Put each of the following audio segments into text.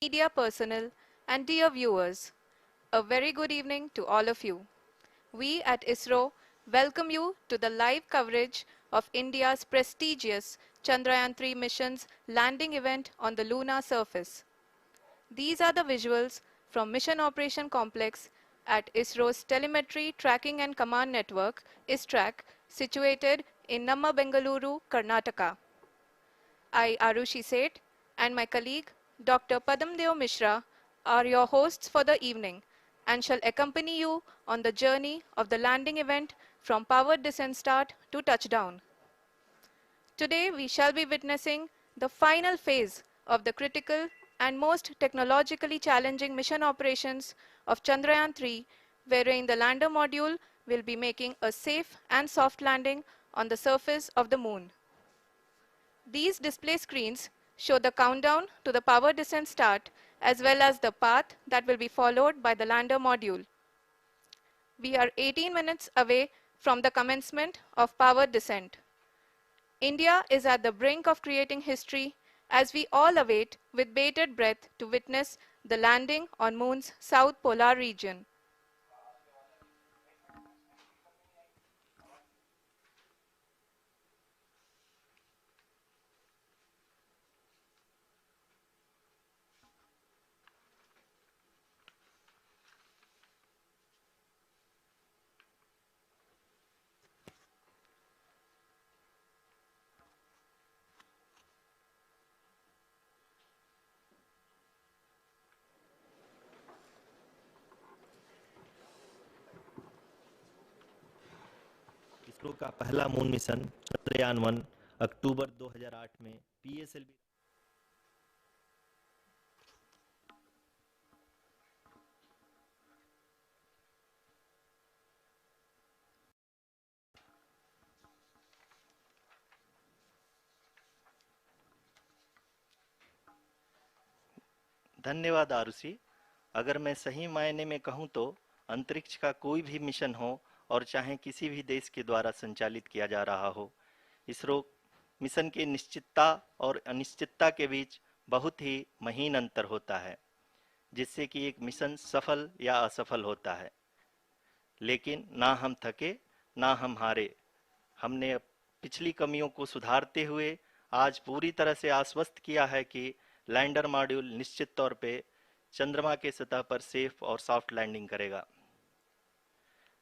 media personnel, and dear viewers, a very good evening to all of you. We at ISRO welcome you to the live coverage of India's prestigious Chandrayaan-3 mission's landing event on the lunar surface. These are the visuals from Mission Operation Complex at ISRO's Telemetry Tracking and Command Network, ISTRAC, situated in Namma, Bengaluru, Karnataka. I, Arushi Seth, and my colleague, Dr. Padamdeo Mishra, are your hosts for the evening and shall accompany you on the journey of the landing event from powered descent start to touchdown. Today, we shall be witnessing the final phase of the critical and most technologically challenging mission operations of Chandrayaan-3, wherein the lander module will be making a safe and soft landing on the surface of the moon. These display screens show the countdown to the power descent start as well as the path that will be followed by the lander module. We are 18 minutes away from the commencement of power descent. India is at the brink of creating history as we all await with bated breath to witness the landing on Moon's south polar region. ISRO का पहला moon mission Chandrayaan one अक्टूबर 2008 में PSLV धन्यवाद आरुषि। अगर मैं सही मायने में कहूं तो अंतरिक्ष का कोई भी मिशन हो और चाहे किसी भी देश के द्वारा संचालित किया जा रहा हो, इसरो मिशन की निश्चितता और अनिश्चितता के बीच बहुत ही महीन अंतर होता है, जिससे कि एक मिशन सफल या असफल होता है। लेकिन ना हम थके ना हम हारे। हमने पिछली कमियों को सुधारते हुए आज पूरी तरह से आश्वस्त किया है कि लैंडर मॉड्यूल निश्चित तौर पे चंद्रमा के सतह पर सेफ और सॉफ्ट लैंडिंग करेगा।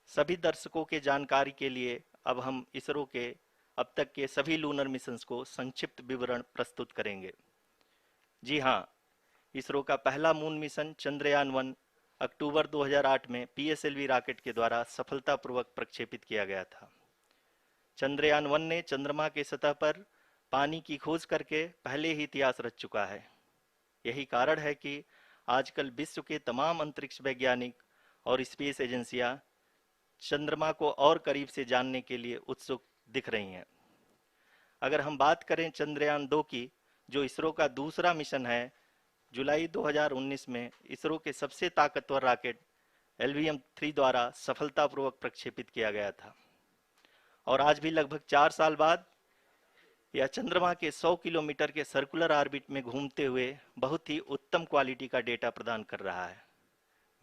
सभी दर्शकों के जानकारी के लिए अब हम इसरो के अब तक के सभी लूनर मिशंस को संक्षिप्त विवरण प्रस्तुत करेंगे। जी हाँ, इसरो का पहला मून मिशन चंद्रयान-1 अक्टूबर 2008 में पीएसएलवी रॉकेट के द्वारा सफलतापूर्वक प्रक्षेपित किया गया था। चंद्रयान-1 ने चंद्रमा के सतह पर पानी की खोज करके पहले ही इतिहास रच चुका है। यही कारण है कि आजकल विश्व के तमाम अंतरिक्ष वैज्ञानिक और स्पेस एजेंसियां चंद्रमा को और करीब से जानने के लिए उत्सुक दिख रही हैं। अगर हम बात करें चंद्रयान-2 की, जो इसरो का दूसरा मिशन है, जुलाई 2019 में इसरो के सबसे ताकतवर रॉकेट LVM-3 द्वारा सफलतापूर्वक प्रक्षेपित किया गया था और आज भी लगभग 4 साल बाद यह चंद्रमा के 100 किलोमीटर के सर्कुलर ऑर्बिट में घूमते हुए बहुत ही उत्तम क्वालिटी का डेटा प्रदान कर रहा है।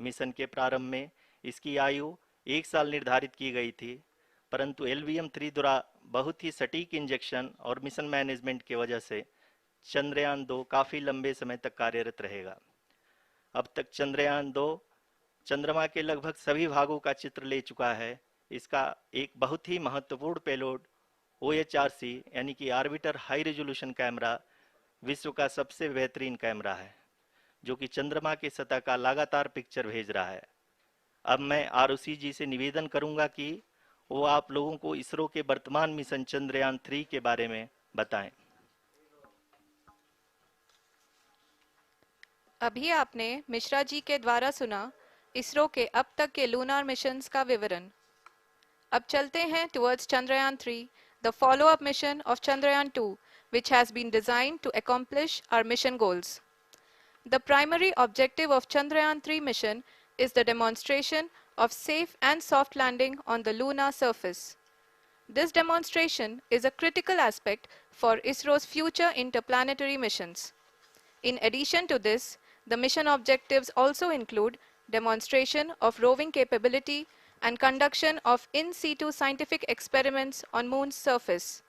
मिशन के प्रारंभ में इसकी आयु 1 साल निर्धारित की गई थी, परंतु LVM-3 द्वारा बहुत ही सटीक इंजेक्शन और मिशन मैनेजमेंट की वजह से चंद्रयान-2 काफ़ी लंबे समय तक कार्यरत रहेगा। अब तक चंद्रयान-2 चंद्रमा के लगभग सभी भागों का चित्र ले चुका है। इसका एक बहुत ही महत्वपूर्ण पेलोड OHRC यानी कि ऑर्बिटर हाई रेजोल्यूशन कैमरा विश्व का सबसे बेहतरीन कैमरा है, जो कि चंद्रमा के सतह का लगातार पिक्चर भेज रहा है। अब मैं आरुषि जी से निवेदन करूंगा कि वो आप लोगों को इसरो के वर्तमान मिशन चंद्रयान-3 के बारे में बताएं। अभी आपने मिश्रा जी के द्वारा सुना इसरो के अब तक के लूनार मिशंस का विवरण। अब चलते हैं towards Chandrayaan-3, the follow-up mission of Chandrayaan-2, which has been designed to accomplish our mission goals. The primary objective of Chandrayaan-3 mission is the demonstration of safe and soft landing on the lunar surface. This demonstration is a critical aspect for ISRO's future interplanetary missions. In addition to this, The mission objectives also include demonstration of roving capability and conduction of in situ scientific experiments on Moon's surface.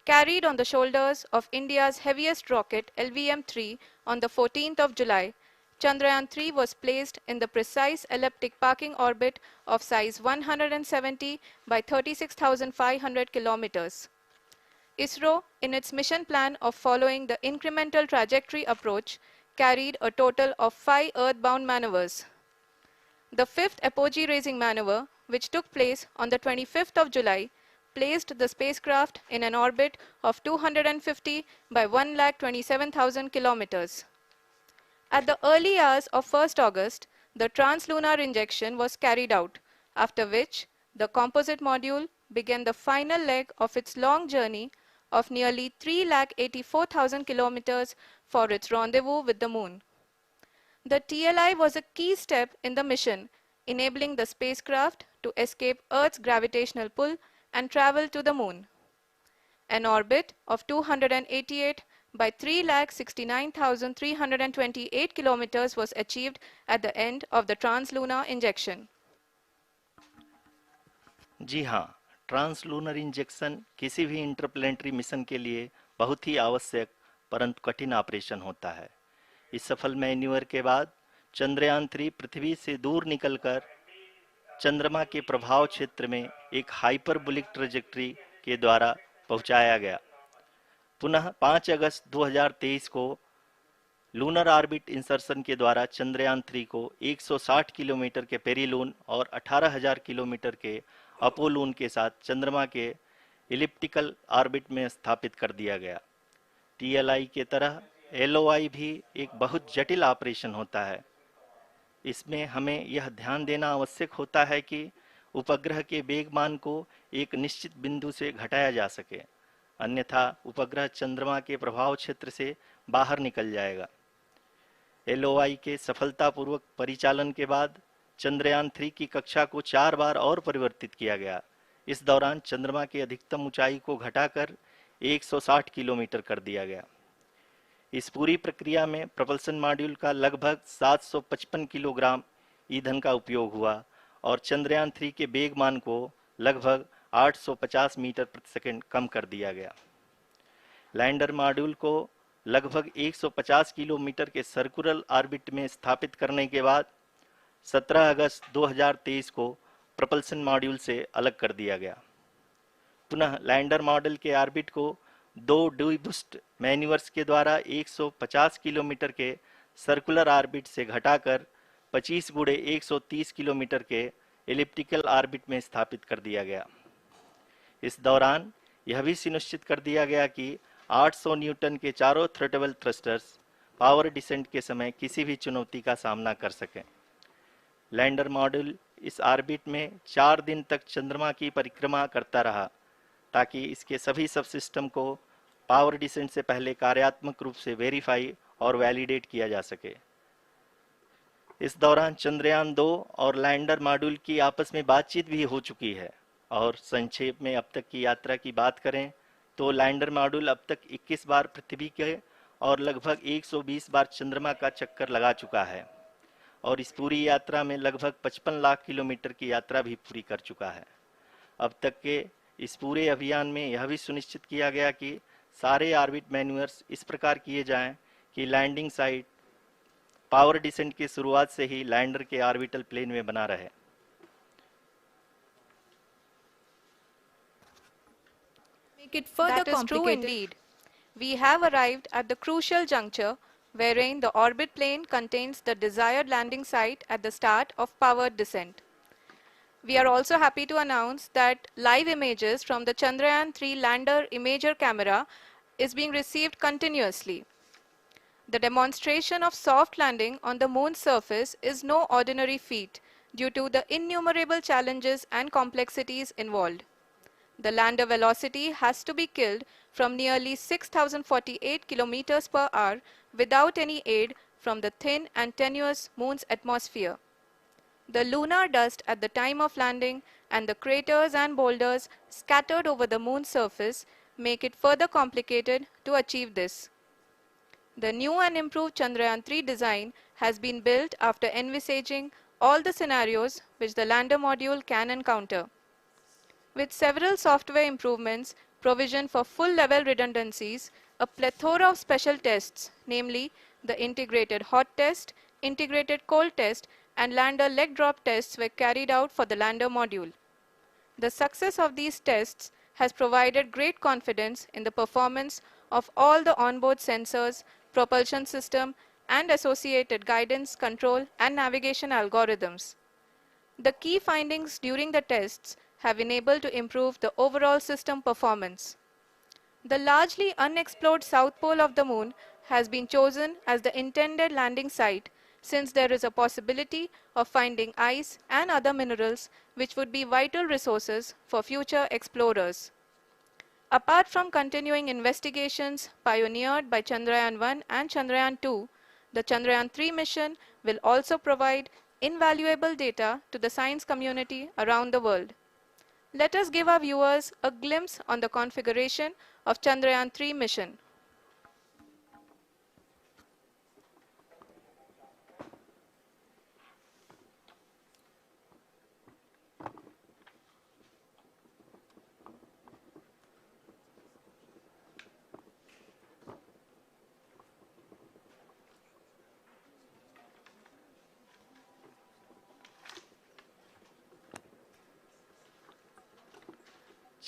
Carried on the shoulders of India's heaviest rocket LVM-3 on the 14th of July, Chandrayaan-3 was placed in the precise elliptic parking orbit of size 170 by 36,500 kilometers. ISRO, in its mission plan of following the incremental trajectory approach, carried a total of 5 earthbound maneuvers. The fifth apogee raising maneuver, which took place on the 25th of July, placed the spacecraft in an orbit of 250 by 1,27,000 kilometers. At the early hours of 1st August, the translunar injection was carried out, after which the composite module began the final leg of its long journey of nearly 3,84,000 kilometers for its rendezvous with the Moon. The TLI was a key step in the mission, enabling the spacecraft to escape Earth's gravitational pull and travel to the Moon. An orbit of 288 by 3,69,328 kilometers was achieved at the end of the translunar injection. जी हाँ, translunar injection किसी भी interplanetary mission के लिए बहुत ही आवश्यक परंतु कठिन operation होता है। इस सफल मैन्यूवर के बाद चंद्रयान-3 पृथ्वी से दूर निकलकर चंद्रमा के प्रभाव क्षेत्र में एक हाइपरबोलिक ट्रेजेक्ट्री के द्वारा पहुंचाया गया। पुनः 5 अगस्त 2023 को लूनर ऑर्बिट इंसर्शन के द्वारा चंद्रयान-3 को 160 किलोमीटर के पेरिलून और 18,000 किलोमीटर के अपोलून के साथ चंद्रमा के इलिप्टिकल ऑर्बिट में स्थापित कर दिया गया। टीएलआई के तरह एलओआई भी एक बहुत जटिल ऑपरेशन होता है। इसमें हमें यह ध्यान देना आवश्यक होता है कि उपग्रह के वेगमान को एक निश्चित बिंदु से घटाया जा सके, अन्यथा उपग्रह चंद्रमा के प्रभाव क्षेत्र से बाहर निकल जाएगा। एलओआई के सफलतापूर्वक परिचालन के बाद चंद्रयान-3 की कक्षा को 4 बार और परिवर्तित किया गया। इस दौरान चंद्रमा की अधिकतम ऊंचाई को घटाकर 160 किलोमीटर कर दिया गया। इस पूरी प्रक्रिया में प्रपल्सन मॉड्यूल का लगभग 755 किलोग्राम ईंधन का उपयोग हुआ और चंद्रयान-3 के वेगमान को लगभग 850 मीटर प्रति सेकंड कम कर दिया गया। लैंडर मॉड्यूल को लगभग 150 किलोमीटर के सर्कुलर ऑर्बिट में स्थापित करने के बाद 17 अगस्त 2023 को प्रपल्सन मॉड्यूल से अलग कर दिया गया। पुनः लैंडर मॉडल के ऑर्बिट को 2 डीबूस्ट मैन्यूवर्स के द्वारा 150 किलोमीटर के सर्कुलर ऑर्बिट से घटाकर 25 गुणे 130 किलोमीटर के एलिप्टिकल ऑर्बिट में स्थापित कर दिया गया। इस दौरान यह भी सुनिश्चित कर दिया गया कि 800 न्यूटन के चारों थ्रोटेबल थ्रस्टर्स पावर डिसेंट के समय किसी भी चुनौती का सामना कर सकें। लैंडर मॉड्यूल इस ऑर्बिट में 4 दिन तक चंद्रमा की परिक्रमा करता रहा ताकि इसके सभी सब सिस्टम को पावर डिसेंट से पहले कार्यात्मक रूप से वेरीफाई और वैलिडेट किया जा सके। इस दौरान चंद्रयान-2 और लैंडर मॉड्यूल की आपस में बातचीत भी हो चुकी है। और संक्षेप में अब तक की यात्रा की बात करें तो लैंडर मॉड्यूल अब तक 21 बार पृथ्वी के और लगभग 120 बार चंद्रमा का चक्कर लगा चुका है और इस पूरी यात्रा में लगभग 55 लाख किलोमीटर की यात्रा भी पूरी कर चुका है। अब तक के इस पूरे अभियान में यह भी सुनिश्चित किया गया कि सारे ऑर्बिट मैन्यूवर्स इस प्रकार किए जाएं कि लैंडिंग साइट पावर डिसेंट की शुरुआत से ही लैंडर के ऑर्बिटल प्लेन में बना रहे। Make it further that is true indeed. We have arrived at the crucial juncture wherein the orbit plane contains the desired landing site at the start of powered descent. We are also happy to announce that live images from the Chandrayaan-3 lander imager camera is being received continuously. The demonstration of soft landing on the moon's surface is no ordinary feat due to the innumerable challenges and complexities involved. The lander velocity has to be killed from nearly 6,048 kilometers per hour without any aid from the thin and tenuous moon's atmosphere. The lunar dust at the time of landing and the craters and boulders scattered over the moon's surface make it further complicated to achieve this. The new and improved Chandrayaan-3 design has been built after envisaging all the scenarios which the lander module can encounter. With several software improvements, provision for full-level redundancies, a plethora of special tests, namely the integrated hot test, integrated cold test, and lander leg drop tests were carried out for the lander module. The success of these tests has provided great confidence in the performance of all the onboard sensors, propulsion system, and associated guidance, control, and navigation algorithms. The key findings during the tests have enabled to improve the overall system performance. The largely unexplored south pole of the moon has been chosen as the intended landing site since there is a possibility of finding ice and other minerals which would be vital resources for future explorers. Apart from continuing investigations pioneered by Chandrayaan-1 and Chandrayaan-2, the Chandrayaan-3 mission will also provide invaluable data to the science community around the world. Let us give our viewers a glimpse on the configuration of Chandrayaan-3 mission.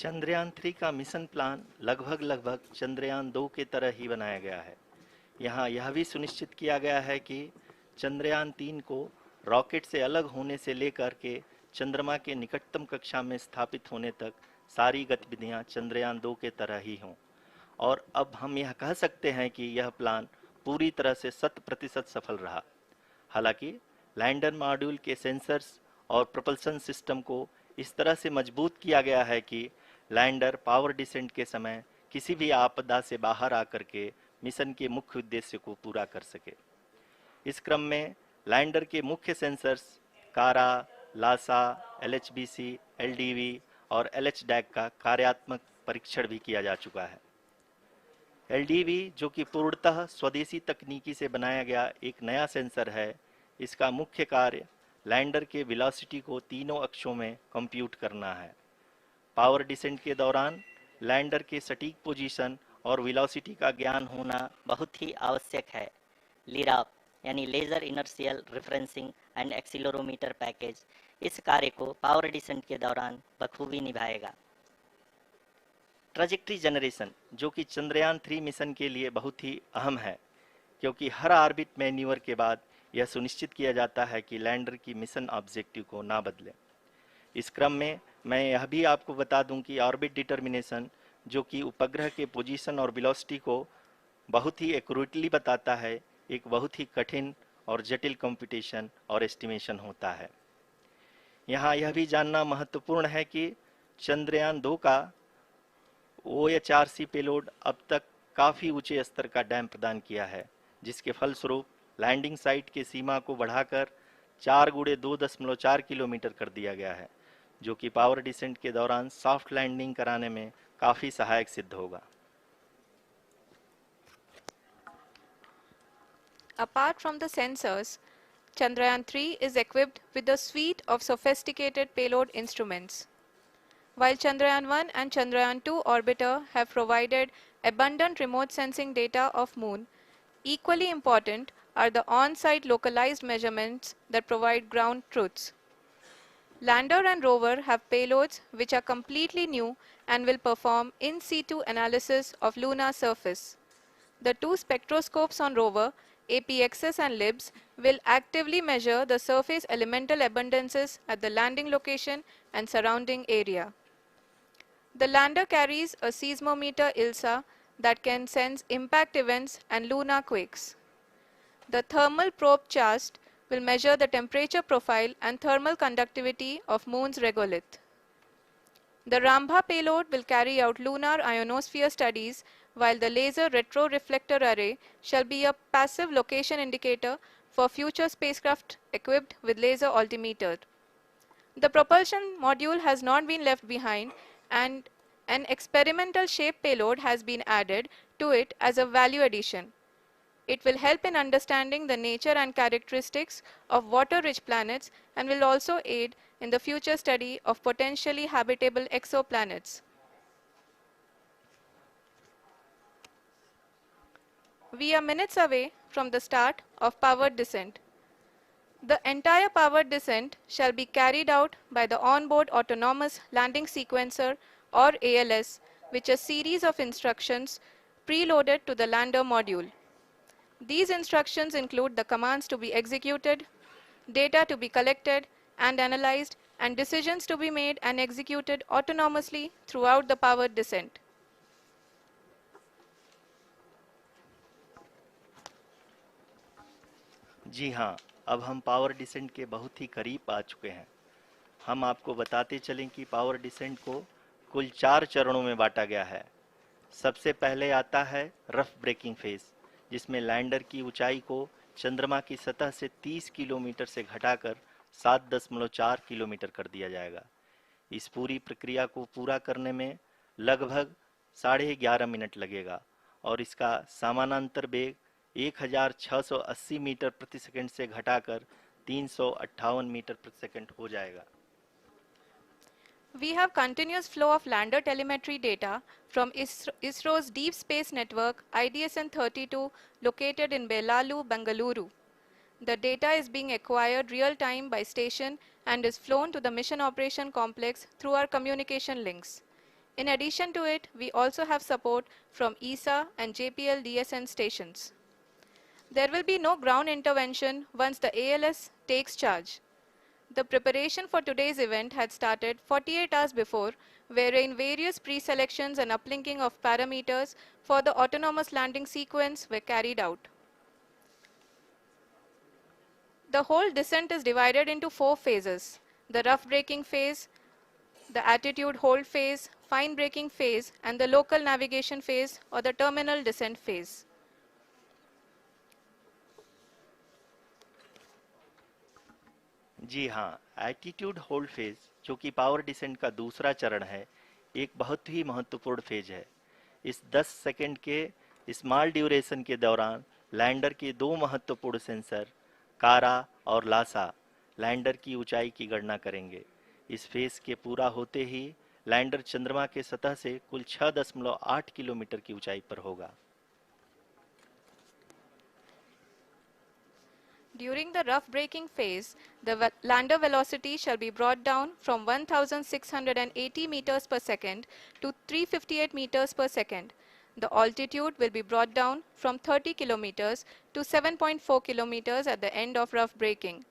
Chandrayaan 3 का mission plan लगभग चंद्रयान 2 के तरह ही बनाया गया है। यहाँ यह भी सुनिश्चित किया गया है कि चंद्रयान 3 को रॉकेट से अलग होने से लेकर के चंद्रमा के निकटतम कक्षा में स्थापित होने तक सारी गतिविधियां चंद्रयान 2 के तरह ही हों। और अब हम यह कह सकते हैं कि यह प्लान पूरी तरह से 100% सफल रहा। हालांकि लैंडर मॉड्यूल के सेंसर्स और propulsion सिस्टम को इस तरह से मजबूत किया गया है कि लैंडर पावर डिसेंट के समय किसी भी आपदा से बाहर आकर के मिशन के मुख्य उद्देश्य को पूरा कर सके। इस क्रम में लैंडर के मुख्य सेंसर्स कारा, लासा, LHBC, LDV और LHDAC का कार्यात्मक परीक्षण भी किया जा चुका है। LDV जो कि पूर्णतः स्वदेशी तकनीकी से बनाया गया एक नया सेंसर है, इसका मुख्य कार्य लैंडर के वेलोसिटी को तीनों अक्षों में कंप्यूट करना है। पावर डिसेंट के दौरान लैंडर के सटीक पोजीशन और वेलोसिटी का ज्ञान होना बहुत ही आवश्यक है। लिराप यानी laser inertial referencing and accelerometer package इस कार्य को पावर डिसेंट के दौरान बखूबी निभाएगा। ट्रैजेक्टरी जनरेशन जो कि चंद्रयान 3 मिशन के लिए बहुत ही अहम है, क्योंकि हर ऑर्बिट मैन्यूवर के बाद यह सुनिश्चित किया जाता है कि लैंडर की मिशन ऑब्जेक्टिव को ना बदले। इस क्रम में मैं यह भी आपको बता दूं कि ऑर्बिट डिटर्मिनेशन जो कि उपग्रह के पोजीशन और वेलोसिटी को बहुत ही एक्यूरेटली बताता है, एक बहुत ही कठिन और जटिल कंप्यूटेशन और एस्टिमेशन होता है। यहाँ यह भी जानना महत्वपूर्ण है कि चंद्रयान 2 का OHRC पेलोड अब तक काफ़ी ऊंचे स्तर का डैम प्रदान किया है, जिसके फलस्वरूप लैंडिंग साइट की सीमा को बढ़ाकर 4x2.4 किलोमीटर कर दिया गया है, जो कि पावर डिसेंट के दौरान सॉफ्ट लैंडिंग कराने में काफ़ी सहायक सिद्ध होगा। Apart from the sensors, Chandrayaan-3 is equipped with a suite of sophisticated payload instruments. While Chandrayaan-1 and Chandrayaan-2 orbiter have provided abundant remote sensing data of Moon, equally important are the on-site localized measurements that provide ground truths. Lander and rover have payloads which are completely new and will perform in situ analysis of lunar surface. The two spectroscopes on rover, APXS and LIBS, will actively measure the surface elemental abundances at the landing location and surrounding area. The lander carries a seismometer ILSA that can sense impact events and lunar quakes. The thermal probe CHAST will measure the temperature profile and thermal conductivity of Moon's regolith. The Rambha payload will carry out lunar ionosphere studies, while the laser retroreflector array shall be a passive location indicator for future spacecraft equipped with laser altimeter. The propulsion module has not been left behind, and an experimental shape payload has been added to it as a value addition. It will help in understanding the nature and characteristics of water-rich planets and will also aid in the future study of potentially habitable exoplanets. We are minutes away from the start of powered descent. The entire powered descent shall be carried out by the onboard autonomous landing sequencer or ALS, which is a series of instructions preloaded to the lander module. These instructions include the commands to be executed, data to be collected and analyzed, and decisions to be made and executed autonomously throughout the powered descent. जी हाँ, अब हम power descent के बहुत ही करीब आ चुके हैं। हम आपको बताते चलें कि पावर डिसेंट को कुल 4 चरणों में बांटा गया है। सबसे पहले आता है रफ ब्रेकिंग फेज, जिसमें लैंडर की ऊंचाई को चंद्रमा की सतह से 30 किलोमीटर से घटाकर 7.4 किलोमीटर कर दिया जाएगा। इस पूरी प्रक्रिया को पूरा करने में लगभग 11.5 मिनट लगेगा और इसका समानांतर वेग 1680 मीटर प्रति सेकंड से घटाकर 358 मीटर प्रति सेकंड हो जाएगा। We have continuous flow of lander telemetry data from ISRO's Deep Space Network IDSN-32 located in Belalu, Bengaluru. The data is being acquired real-time by station and is flown to the Mission Operation Complex through our communication links. In addition to it, we also have support from ESA and JPL DSN stations. There will be no ground intervention once the ALS takes charge. The preparation for today's event had started 48 hours before, wherein various pre-selections and uplinking of parameters for the autonomous landing sequence were carried out. The whole descent is divided into 4 phases: the rough braking phase, the attitude hold phase, fine braking phase, and the local navigation phase or the terminal descent phase. जी हाँ, attitude hold phase, जो कि power descent का दूसरा चरण है, एक बहुत ही महत्वपूर्ण फेज है। इस 10 सेकंड के स्मॉल ड्यूरेशन के दौरान लैंडर के दो महत्वपूर्ण सेंसर कारा और लासा लैंडर की ऊंचाई की गणना करेंगे। इस फेज के पूरा होते ही लैंडर चंद्रमा के सतह से कुल 6.8 किलोमीटर की ऊंचाई पर होगा। During the rough braking phase, the lander velocity shall be brought down from 1680 meters per second to 358 meters per second. The altitude will be brought down from 30 kilometers to 7.4 kilometers at the end of rough braking.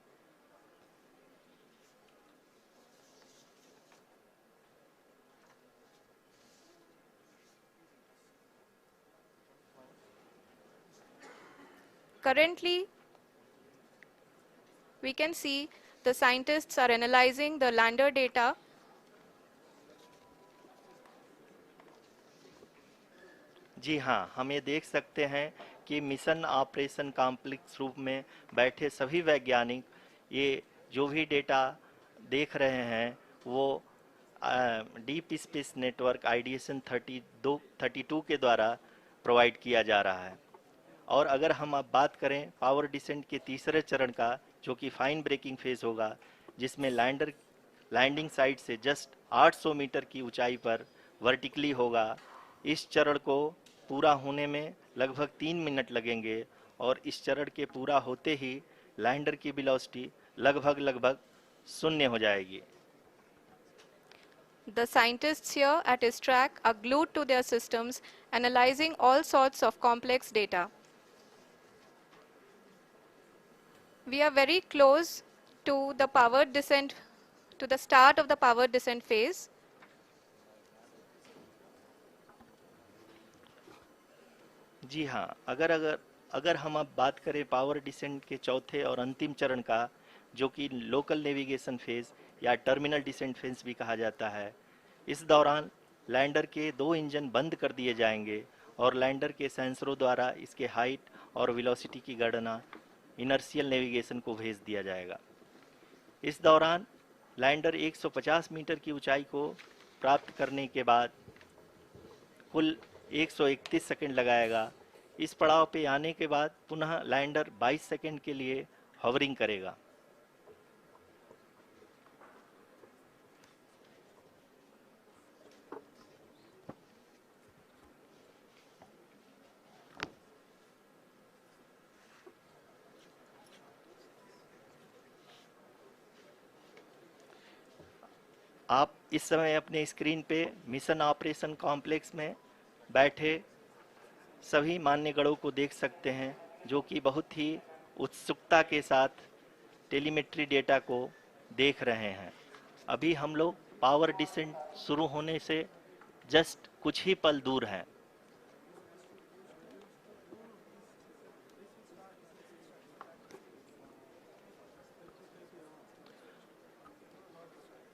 Currently, we can see the scientists are analyzing the lander data. जी हाँ, हम ये देख सकते हैं कि mission operation complex रूप में बैठे सभी वैज्ञानिक ये जो भी डेटा देख रहे हैं वो डीप स्पेस नेटवर्क आईडीएसएन 32 के द्वारा प्रोवाइड किया जा रहा है। और अगर हम अब बात करें पावर डिसेंट के तीसरे चरण का, जो कि फाइन ब्रेकिंग फेज होगा, जिसमें लैंडर लैंडिंग साइट से जस्ट 800 मीटर की ऊंचाई पर वर्टिकली होगा। इस चरण को पूरा होने में लगभग 3 मिनट लगेंगे और इस चरण के पूरा होते ही लैंडर की वेलोसिटी लगभग शून्य हो जाएगी। The scientists here at ISTRAC are glued to their systems, analyzing all sorts of complex data. We are very close to the powered descent, to the start of the powered descent phase. जी हाँ, अगर अगर अगर हम अब बात करें power descent के चौथे और अंतिम चरण का, जो कि लोकल नेविगेशन फेज या टर्मिनल डिसेंट फेज भी कहा जाता है, इस दौरान लैंडर के दो इंजन बंद कर दिए जाएंगे और लैंडर के सेंसरों द्वारा इसके हाइट और वेलोसिटी की गणना इनर्शियल नेविगेशन को भेज दिया जाएगा। इस दौरान लैंडर 150 मीटर की ऊंचाई को प्राप्त करने के बाद कुल 131 सेकंड लगाएगा। इस पड़ाव पे आने के बाद पुनः लैंडर 22 सेकंड के लिए हॉवरिंग करेगा। आप इस समय अपने स्क्रीन पे मिशन ऑपरेशन कॉम्प्लेक्स में बैठे सभी मान्यगणों को देख सकते हैं, जो कि बहुत ही उत्सुकता के साथ टेलीमेट्री डेटा को देख रहे हैं। अभी हम लोग पावर डिसेंट शुरू होने से जस्ट कुछ ही पल दूर हैं।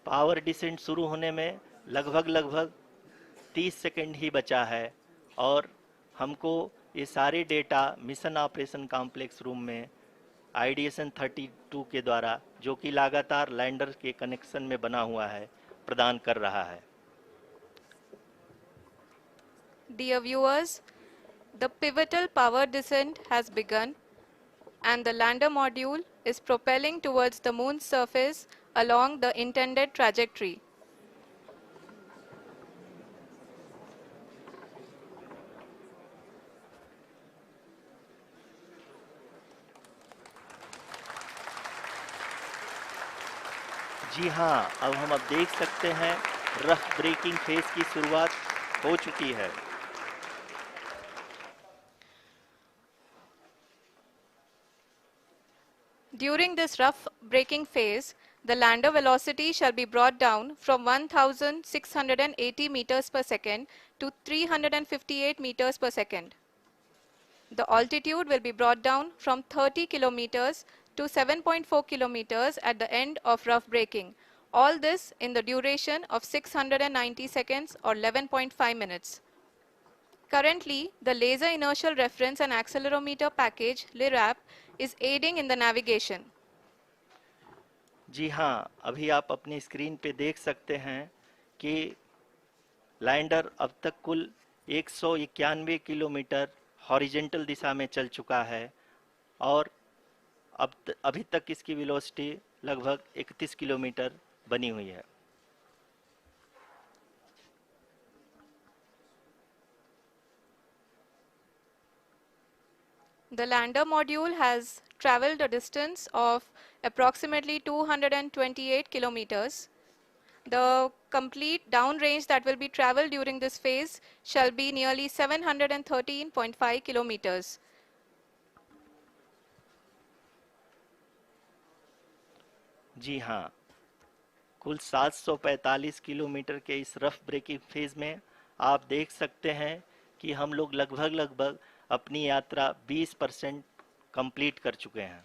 पावर डिसेंट शुरू होने में लगभग 30 सेकंड ही बचा है और हमको ये सारे data mission operation complex room में आईडीएसएन 32 के द्वारा, जो कि लगातार लैंडर के कनेक्शन में बना हुआ है, प्रदान कर रहा है। Dear viewers, the pivotal power descent has begun and the lander module is propelling towards the moon's surface along the intended trajectory. जी हाँ, अब देख सकते हैं रफ ब्रेकिंग फेज की शुरुआत हो चुकी है। During this rough braking phase, the lander velocity shall be brought down from 1680 meters per second to 358 meters per second. The altitude will be brought down from 30 kilometers to 7.4 kilometers at the end of rough braking. All this in the duration of 690 seconds or 11.5 minutes. Currently, the Laser Inertial Reference and Accelerometer package (LIRAP) is aiding in the navigation. जी हाँ, अभी आप अपनी screen पे देख सकते हैं कि lander अब तक कुल 191 किलोमीटर हॉरिजेंटल दिशा में चल चुका है और अभी तक इसकी वेलोसिटी लगभग 31 किलोमीटर बनी हुई है। The lander module has traveled a distance of approximately 228 kilometers. The complete downrange that will be traveled during this phase shall be nearly 713.5 kilometers. जी हाँ, कुल 745 किलोमीटर के इस रफ ब्रेकिंग फेज में आप देख सकते हैं कि हम लोग लगभग अपनी यात्रा 20% कंप्लीट कर चुके हैं।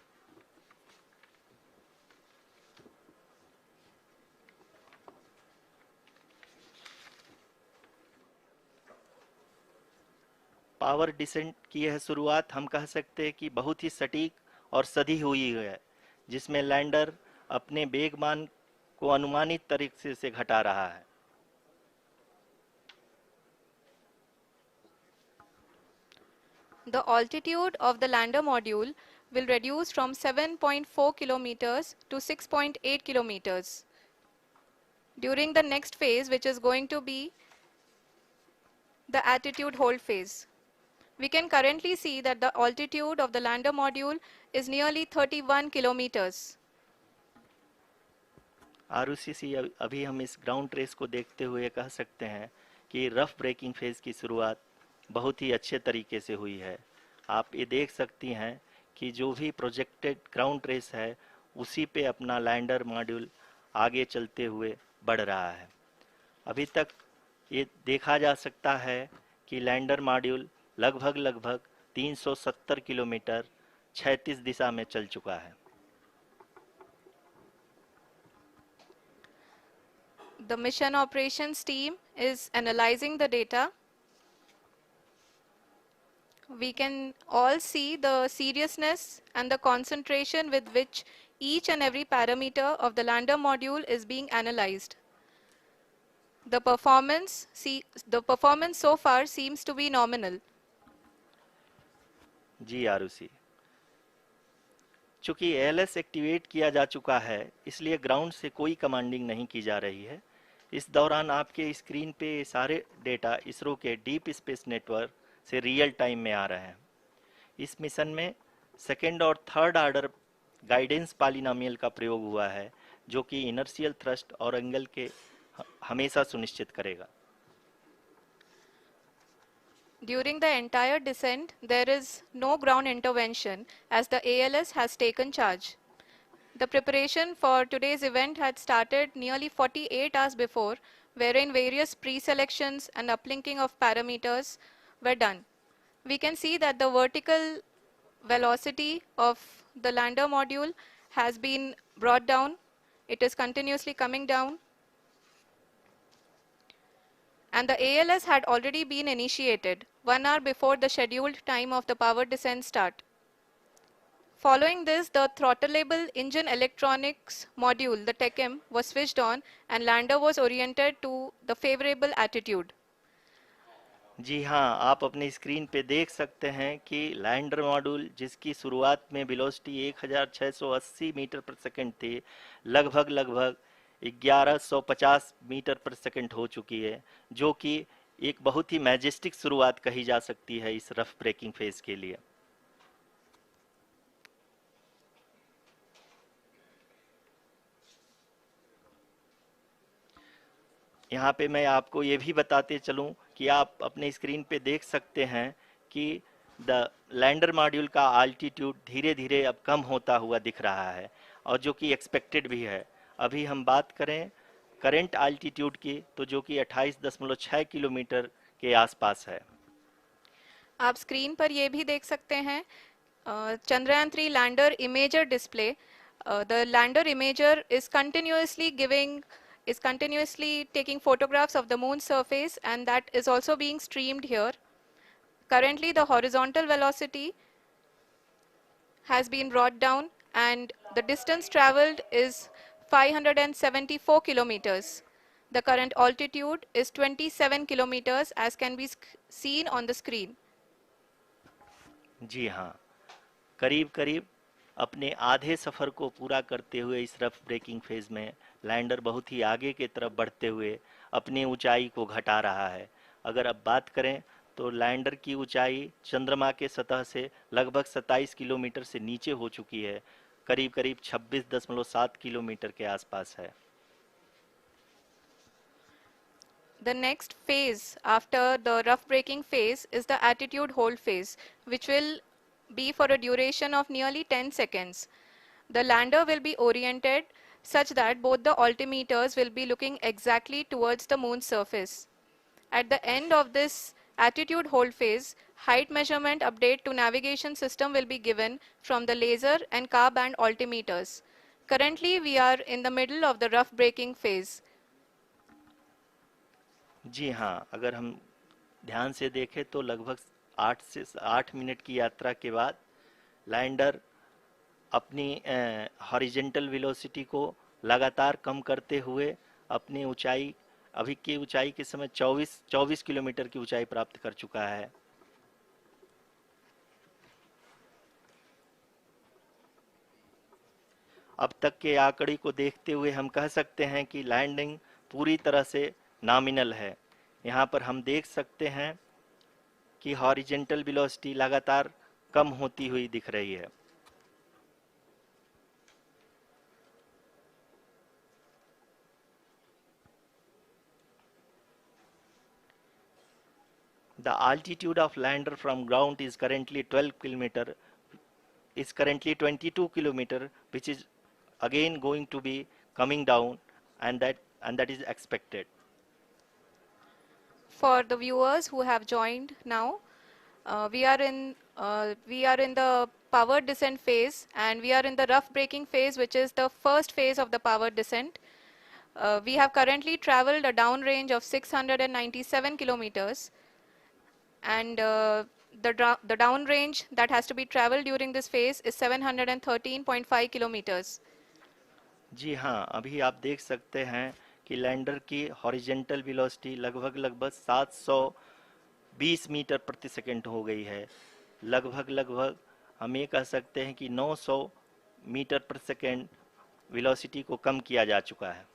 पावर डिसेंट की यह शुरुआत हम कह सकते हैं कि बहुत ही सटीक और सधी हुई है, जिसमें लैंडर अपने वेगमान को अनुमानित तरीके से घटा रहा है। The altitude of the lander module will reduce from 7.4 kilometers to 6.8 kilometers. During the next phase, which is going to be the attitude hold phase. We can currently see that the altitude of the lander module is nearly 31 kilometers. Arushi, अभी हम इस ground trace को देखते हुए कह सकते हैं कि रफ ब्रेकिंग फेज की शुरुआत बहुत ही अच्छे तरीके से हुई है। आप ये देख सकती हैं कि जो भी प्रोजेक्टेड ग्राउंड ट्रेस है, उसी पे अपना लैंडर मॉड्यूल आगे चलते हुए बढ़ रहा है। अभी तक ये देखा जा सकता है कि लैंडर मॉड्यूल लगभग 370 किलोमीटर क्षैतिज दिशा में चल चुका है। The mission operations team is analyzing the data. We can all see the seriousness and the concentration with which each and every parameter of the lander module is being analyzed. The performance so far seems to be nominal. जी आरुषि, चूंकि ALS activate किया जा चुका है, इसलिए ground से कोई commanding नहीं की जा रही है। इस दौरान आपके स्क्रीन पे ये सारे डेटा इसरो के डीप स्पेस नेटवर्क से रियल टाइम में आ रहे हैं। इस मिशन में सेकेंड और थर्ड ऑर्डर गाइडेंस पॉलिनोमियल का प्रयोग हुआ है, जो कि इनर्शियल थ्रस्ट और एंगल के हमेशा सुनिश्चित करेगा। During the entire descent, there is no ground intervention as the ALS has taken charge. The preparation for today's event had started nearly 48 hours before, wherein various pre-selections and uplinking of parameters were done. We can see that the vertical velocity of the lander module has been brought down. It is continuously coming down. And the ALS had already been initiated 1 hour before the scheduled time of the power descent start. Following this, the throttleable engine electronics module, the TECM, was switched on and lander was oriented to the favorable attitude. जी हाँ, आप अपने screen पे देख सकते हैं कि lander module, जिसकी शुरुआत में वेलोसिटी 1680 मीटर पर सेकंड थी, लगभग 1150 मीटर पर सेकंड हो चुकी है, जो कि एक बहुत ही मैजेस्टिक शुरुआत कही जा सकती है इस रफ ब्रेकिंग फेज के लिए। यहाँ पे मैं आपको ये भी बताते चलूँ कि आप अपने स्क्रीन पे देख सकते हैं कि द लैंडर मॉड्यूल का आल्टीट्यूड धीरे धीरे अब कम होता हुआ दिख रहा है, और जो कि एक्सपेक्टेड भी है। अभी हम बात करें करंट आल्टीट्यूड की, तो जो कि 28.6 किलोमीटर के आसपास है। आप स्क्रीन पर ये भी देख सकते हैं Chandrayaan-3 lander imager display. The lander imager is continuously taking photographs of the moon's surface, and that is also being streamed here. Currently, the horizontal velocity has been brought down, and the distance traveled is 574 kilometers. The current altitude is 27 kilometers, as can be seen on the screen. जी हाँ, करीब करीब अपने आधे सफ़र को पूरा करते हुए इस रफ ब्रेकिंग फेज में लैंडर बहुत ही आगे की तरफ बढ़ते हुए अपनी ऊंचाई को घटा रहा है। अगर अब बात करें तो लैंडर की ऊंचाई चंद्रमा के सतह से लगभग 27 किलोमीटर से नीचे हो चुकी है, करीब करीब 26.7 किलोमीटर के आसपास है। The next phase after the rough braking phase is the attitude hold phase, which will be for a duration of nearly 10 seconds. The lander will be oriented such that both the altimeters will be looking exactly towards the moon's surface. At the end of this attitude hold phase, height measurement update to navigation system will be given from the laser and car band altimeters. Currently, we are in the middle of the rough braking phase. जी हाँ, अगर हम ध्यान से देखें तो लगभग 8 की यात्रा के बाद लैंडर अपनी हॉरिजेंटल वेलोसिटी को लगातार कम करते हुए अपनी ऊंचाई, अभी की ऊंचाई के समय 24 किलोमीटर की ऊंचाई प्राप्त कर चुका है। अब तक के आंकड़े को देखते हुए हम कह सकते हैं कि लैंडिंग पूरी तरह से नॉमिनल है। यहाँ पर हम देख सकते हैं कि हॉरिजेंटल वेलोसिटी लगातार कम होती हुई दिख रही है। The altitude of lander from ground is currently 12 kilometer, is currently 22 kilometer, which is again going to be coming down, and that is expected. For the viewers who have joined now, we are in the power descent phase, and we are in the rough braking phase, which is the first phase of the power descent. We have currently traveled a downrange of 697 kilometers, and the downrange that has to be traveled during this phase is 713.5 kilometers. जी हाँ, अभी आप देख सकते हैं कि lander की horizontal velocity लगभग 720 metre प्रति सेकंड हो गई है, लगभग लगभग हम ये कह सकते हैं कि 900 मीटर पर सेकेंड वेलोसिटी को कम किया जा चुका है।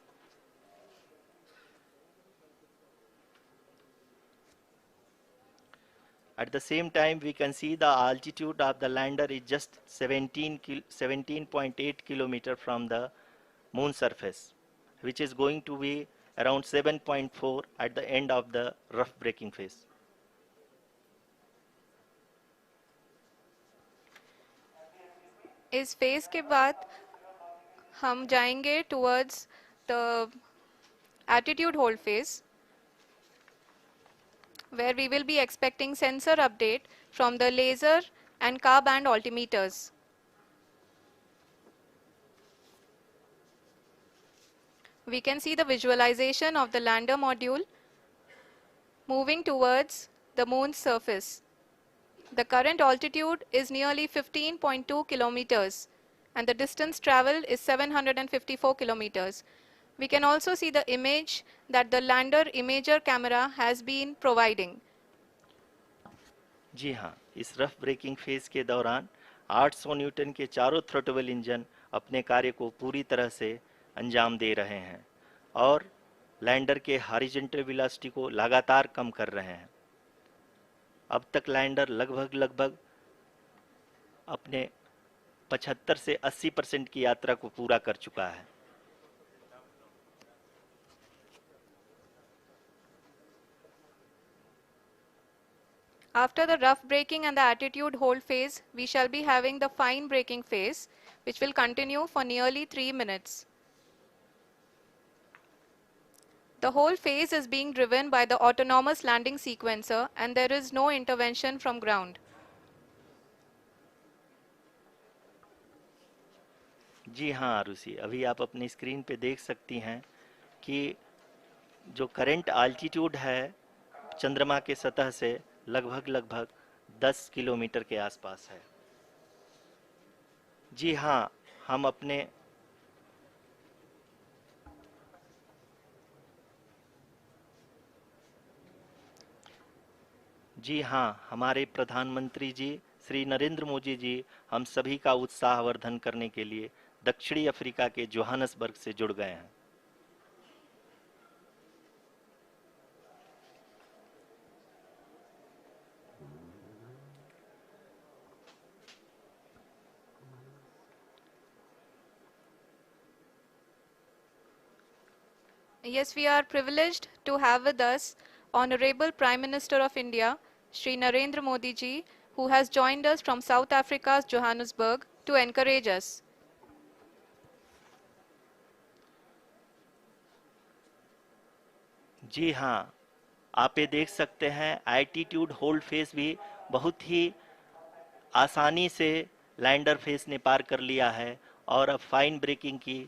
At the same time, we can see the altitude of the lander is just 17.8 kilometer from the moon surface, which is going to be around 7.4 at the end of the rough braking phase. इस phase के बाद हम जाएंगे towards the attitude hold phase, where we will be expecting sensor update from the laser and car band altimeters. We can see the visualization of the lander module moving towards the moon's surface. The current altitude is nearly 15.2 kilometers and the distance traveled is 754 kilometers. We can also see the image that the lander imager camera has been providing. जी हाँ, इस rough breaking phase के दौरान 800 Newton के चारों throttle engine अपने कार्य को पूरी तरह से अंजाम दे रहे हैं और लैंडर के हॉरिजॉन्टल वेलोसिटी को लगातार कम कर रहे हैं। अब तक लैंडर लगभग लगभग अपने 75 से 80% की यात्रा को पूरा कर चुका है। After the rough braking and the attitude hold phase, we shall be having the fine braking phase, which will continue for nearly 3 minutes. The whole phase is being driven by the autonomous landing sequencer and there is no intervention from ground. जी हाँ आरुषि, अभी आप अपनी screen पे देख सकती हैं कि जो करंट आल्टीट्यूड है चंद्रमा के सतह से लगभग लगभग 10 किलोमीटर के आसपास है। जी हाँ, हम अपने जी हाँ, हमारे प्रधानमंत्री जी श्री नरेंद्र मोदी जी हम सभी का उत्साहवर्धन करने के लिए दक्षिणी अफ्रीका के जोहानसबर्ग से जुड़ गए हैं। Yes, we are privileged to have with us Honorable Prime Minister of India, Shri Narendra Modi ji, who has joined us from South Africa's Johannesburg to encourage us. जी हाँ, आप ये देख सकते हैं एल्टीट्यूड होल्ड फेस भी बहुत ही आसानी से लैंडर फेस ने पार कर लिया है और अब फाइन ब्रेकिंग की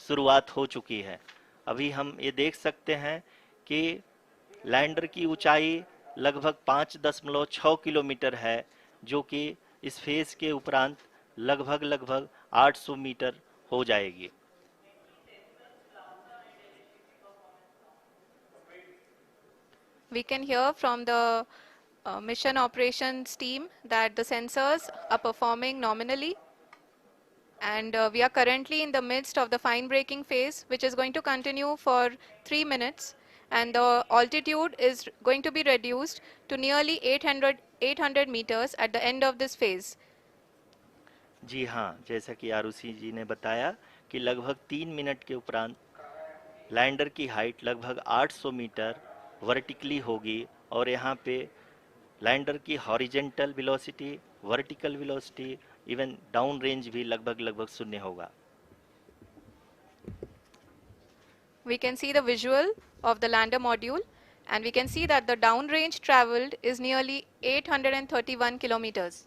शुरुआत हो चुकी है। अभी हम ये देख सकते हैं कि लैंडर की ऊंचाई लगभग 5.6 किलोमीटर है, जो कि इस फेज के उपरांत लगभग लगभग 800 मीटर हो जाएगी। We can hear from the mission operations team that the sensors are performing nominally, and we are currently in the midst of the fine braking phase, which is going to continue for 3 minutes, and the altitude is going to be reduced to nearly 800 meters at the end of this phase. जी हाँ, जैसा कि आरुषि जी ने बताया कि लगभग 3 minute के उपरांत lander की हाइट लगभग 800 मीटर वर्टिकली होगी और यहाँ पे लैंडर की horizontal velocity, vertical velocity, even down range भी लगभग लगभग शून्य होगा। We can see the visual of the lander module, and we can see that the downrange traveled is nearly 831 kilometers.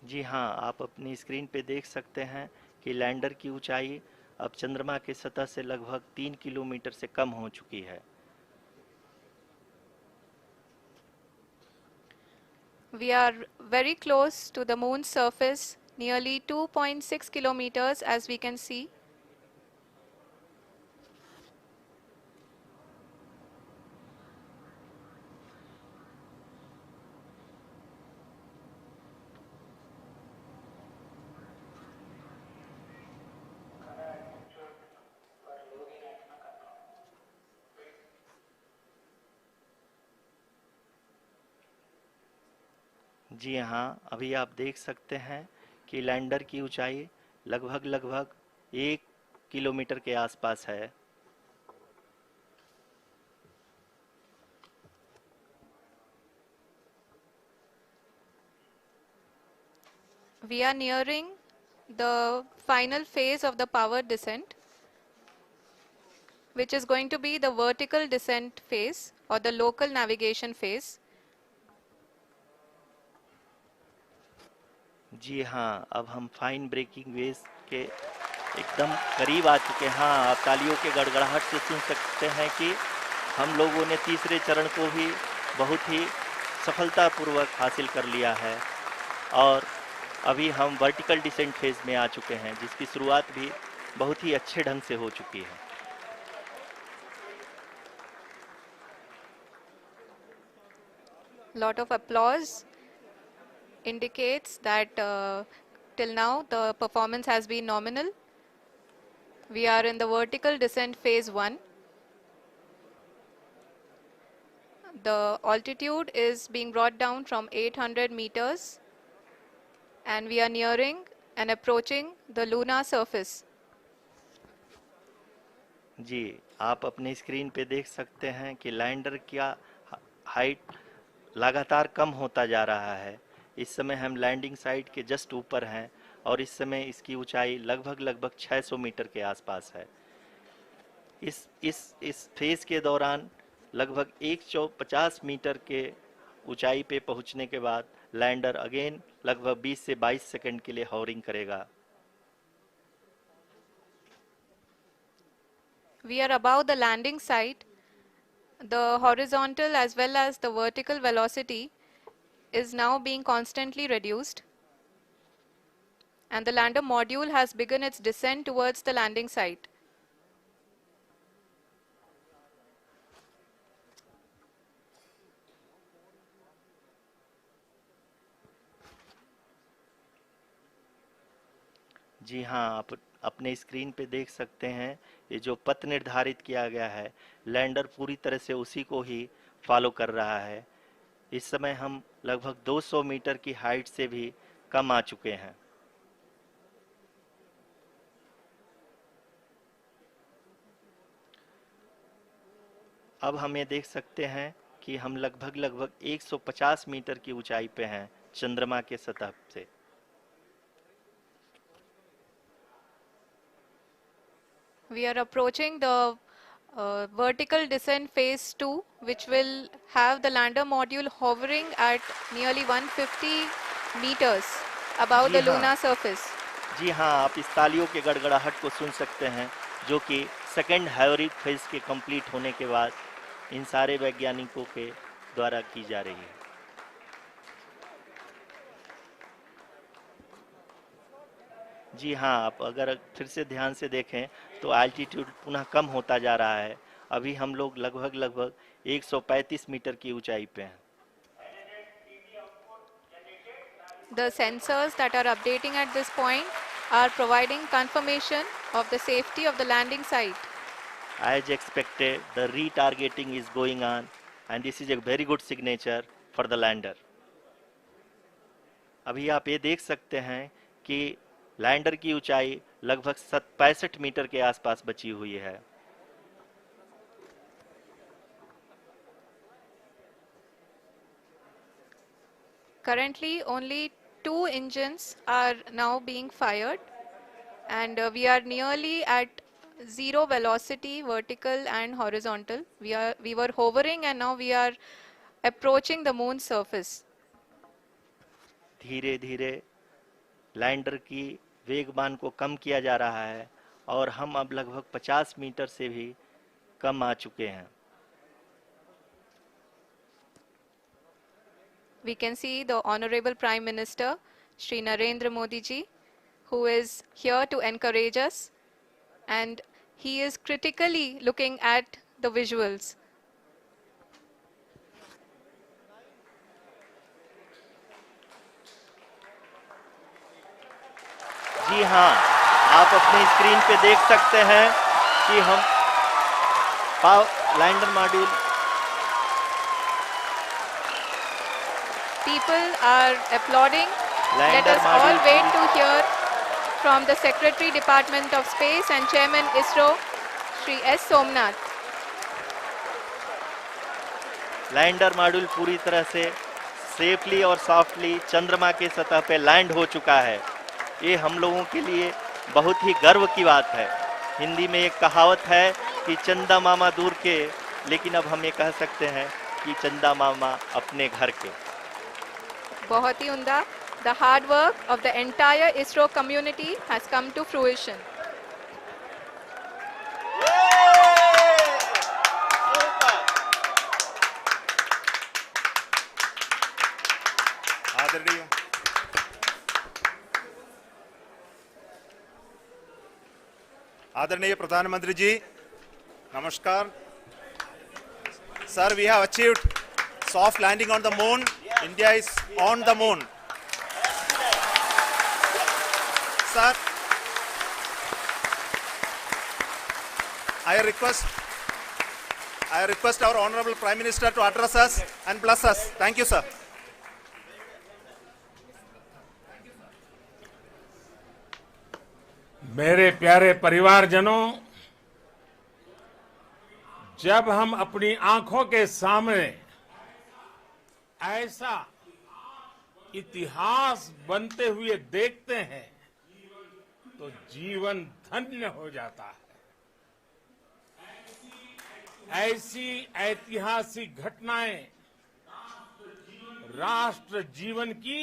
जी हाँ, आप अपनी स्क्रीन पे देख सकते हैं कि लैंडर की ऊंचाई अब चंद्रमा की सतह से लगभग 3 किलोमीटर से कम हो चुकी है। We are very close to the moon's surface, nearly 2.6 kilometers as we can see. जी हाँ, अभी आप देख सकते हैं कि लैंडर की ऊंचाई लगभग लगभग 1 किलोमीटर के आसपास है। We are nearing the final phase of the power descent, which is going to be the vertical descent phase or the local navigation phase. जी हाँ, अब हम फाइन ब्रेकिंग वेव्स के एकदम करीब आ चुके हैं। हाँ, आप तालियों के गड़गड़ाहट से सुन सकते हैं कि हम लोगों ने तीसरे चरण को भी बहुत ही सफलतापूर्वक हासिल कर लिया है और अभी हम वर्टिकल डिसेंट फेज में आ चुके हैं, जिसकी शुरुआत भी बहुत ही अच्छे ढंग से हो चुकी है। Lot of applause indicates that till now the performance has been nominal. We are in the vertical descent phase 1. The altitude is being brought down from 800 meters and we are nearing and approaching the lunar surface. जी, आप अपने screen पे देख सकते हैं कि lander का height लगातार कम होता जा रहा है। इस समय हम लैंडिंग साइट के जस्ट ऊपर हैं और इस समय इसकी ऊंचाई लगभग लगभग 600 मीटर के आसपास है। इस फेज के दौरान लगभग 150 मीटर के ऊंचाई पे पहुंचने के बाद लैंडर अगेन लगभग 20 से 22 सेकंड के लिए हॉवरिंग करेगा। We are above the landing site. The horizontal as well as the vertical velocity is now being constantly reduced and the lander module has begun its descent towards the landing site. जी हाँ, आप अपने screen पे देख सकते हैं ये जो पथ निर्धारित किया गया है, लैंडर पूरी तरह से उसी को ही फॉलो कर रहा है। इस समय हम लगभग 200 मीटर की हाइट से भी कम आ चुके हैं। अब हम ये देख सकते हैं कि हम लगभग लगभग 150 मीटर की ऊंचाई पे हैं चंद्रमा के सतह से। We are approaching the vertical descent phase 2, which will have the lander module hovering at nearly 150 meters above ji the हाँ, lunar surface. जी हाँ, आप इस तालियों के गड़गड़ाहट को सुन सकते हैं, जो कि सेकंड हाइवरिक फेज के कंप्लीट होने के बाद इन सारे वैज्ञानिकों के द्वारा की जा रही है। जी हाँ, आप अगर फिर से ध्यान से देखें तो एल्टीट्यूड पुनः कम होता जा रहा है। अभी हम लोग लगभग लगभग 135 मीटर की ऊंचाई पे हैं। The sensors that are updating at this point are providing confirmation of the safety of the landing site. As expected, the retargeting is going on and this is a very good signature for the lander. अभी आप ये देख सकते हैं कि lander की ऊंचाई लगभग 65 मीटर के आसपास बची हुई है। Currently, only 2 engines are now being fired, and we are nearly at zero velocity, vertical and horizontal. We were hovering, and now we are approaching the moon's surface. धीरे धीरे लैंडर की वेगमान को कम किया जा रहा है और हम अब लगभग 50 मीटर से भी कम आ चुके हैं। we can see the Honorable Prime Minister, Shri Narendra Modi ji, who is here to encourage us, and he is critically looking at the visuals. जी हाँ, आप अपनी स्क्रीन पे देख सकते हैं कि हम lander module People are applauding. Let lander us all module wait to hear from the Secretary Department of Space and Chairman ISRO, Shri S. Somnath. Lander module पूरी तरह से सेफली और सॉफ्टली चंद्रमा के सतह पे लैंड हो चुका है। ये हम लोगों के लिए बहुत ही गर्व की बात है। हिंदी में एक कहावत है कि चंदा मामा दूर के, लेकिन अब हम ये कह सकते हैं कि चंदा मामा अपने घर के। बहुत ही उम्दा. The hard work of the entire ISRO community has come to fruition. आदरणीय आदरणीय प्रधानमंत्री जी, नमस्कार. Sir, we have achieved soft landing on the moon. India is on the moon. Sir, I request our Honorable Prime Minister to address us and bless us. Thank you, sir. मेरे प्यारे परिवारजनों, जब हम अपनी आंखों के सामने ऐसा इतिहास बनते हुए देखते हैं तो जीवन धन्य हो जाता है. ऐसी ऐतिहासिक घटनाएं राष्ट्र जीवन की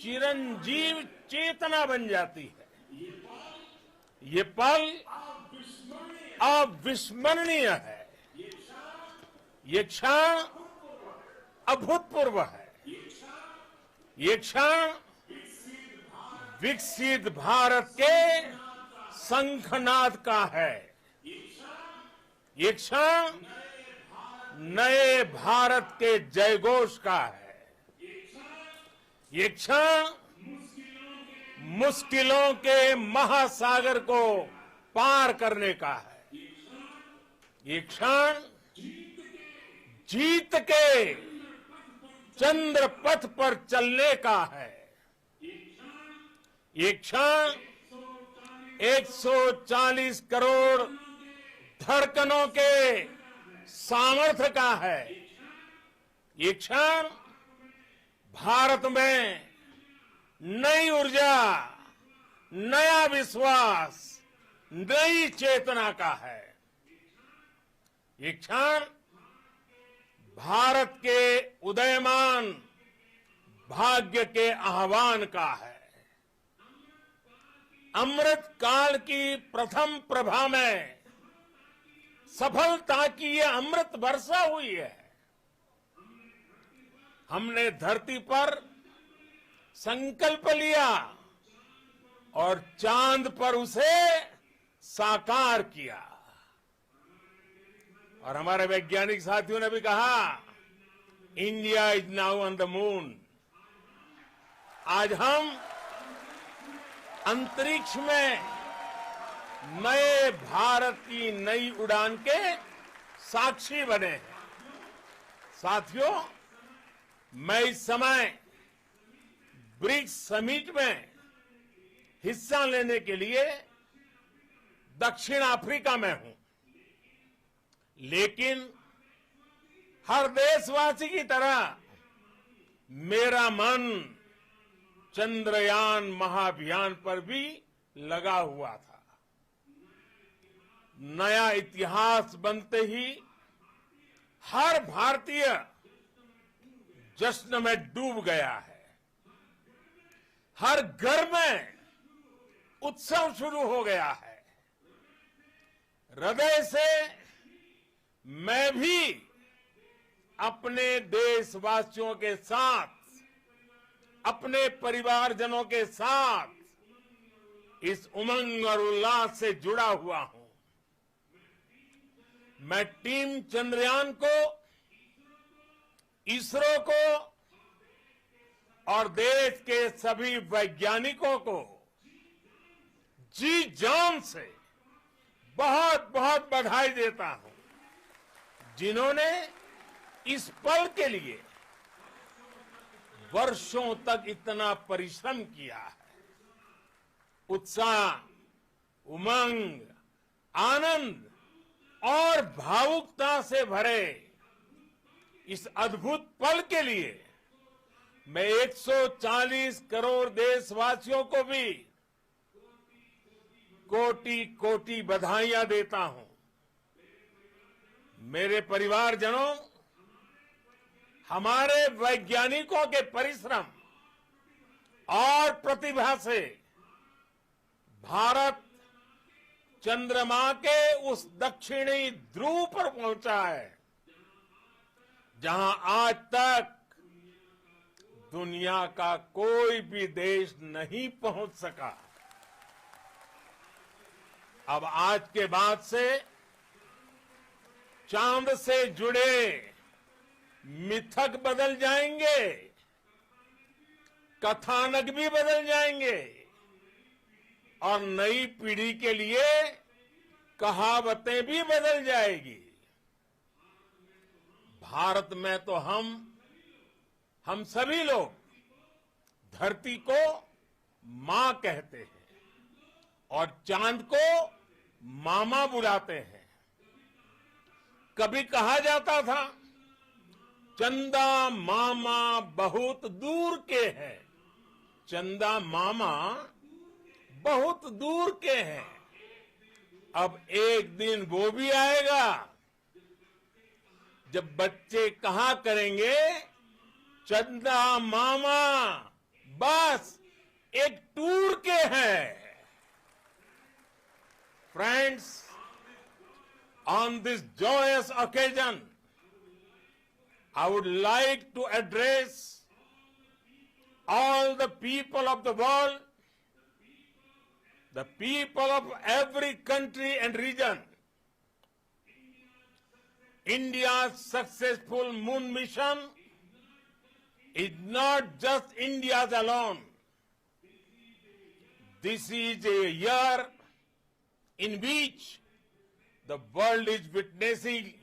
चिरंजीव चेतना बन जाती है. ये पल अविस्मरणीय है. ये क्षण अभूतपूर्व है. ये क्षण विकसित भारत के शंखनाद का है. ये क्षण नए भारत के जयघोष का है. ये क्षण मुश्किलों के महासागर को पार करने का है. ये क्षण जीत के चंद्र पथ पर चलने का है. ये क्षण 140 करोड़ धड़कनों के सामर्थ्य का है. ये क्षण भारत में नई ऊर्जा, नया विश्वास, नई चेतना का है. ये क्षण भारत के उदयमान भाग्य के आह्वान का है. अमृत काल की प्रथम प्रभा में सफलता की ये अमृत वर्षा हुई है. हमने धरती पर संकल्प लिया और चांद पर उसे साकार किया. और हमारे वैज्ञानिक साथियों ने भी कहा, India is now on the moon. आज हम अंतरिक्ष में नए भारत की नई उड़ान के साक्षी बने हैं. साथियों, मैं इस समय ब्रिक्स समिट में हिस्सा लेने के लिए दक्षिण अफ्रीका में हूं. लेकिन हर देशवासी की तरह मेरा मन चंद्रयान महाअभियान पर भी लगा हुआ था. नया इतिहास बनते ही हर भारतीय जश्न में डूब गया है. हर घर में उत्सव शुरू हो गया है. हृदय से मैं भी अपने देशवासियों के साथ, अपने परिवारजनों के साथ इस उमंग और उल्लास से जुड़ा हुआ हूं। मैं टीम चंद्रयान को, इसरो को और देश के सभी वैज्ञानिकों को जी जान से बहुत बहुत बधाई देता हूं, जिन्होंने इस पल के लिए वर्षों तक इतना परिश्रम किया है। उत्साह, उमंग, आनंद और भावुकता से भरे इस अद्भुत पल के लिए मैं 140 करोड़ देशवासियों को भी कोटि कोटि बधाइयां देता हूं। मेरे परिवारजनों, हमारे वैज्ञानिकों के परिश्रम और प्रतिभा से भारत चंद्रमा के उस दक्षिणी ध्रुव पर पहुंचा है, जहां आज तक दुनिया का कोई भी देश नहीं पहुंच सका। अब आज के बाद से चांद से जुड़े मिथक बदल जाएंगे, कथानक भी बदल जाएंगे और नई पीढ़ी के लिए कहावतें भी बदल जाएगी। भारत में तो हम सभी लोग धरती को मां कहते हैं और चांद को मामा बुलाते हैं। कभी कहा जाता था, चंदा मामा बहुत दूर के हैं। चंदा मामा बहुत दूर के हैं। अब एक दिन वो भी आएगा जब बच्चे कहा करेंगे, चंदा मामा बस एक टूर के हैं। Friends, on this joyous occasion, I would like to address all the people of the world, the people of every country and region. India's successful moon mission is not just India's alone. This is a year in which the world is witnessing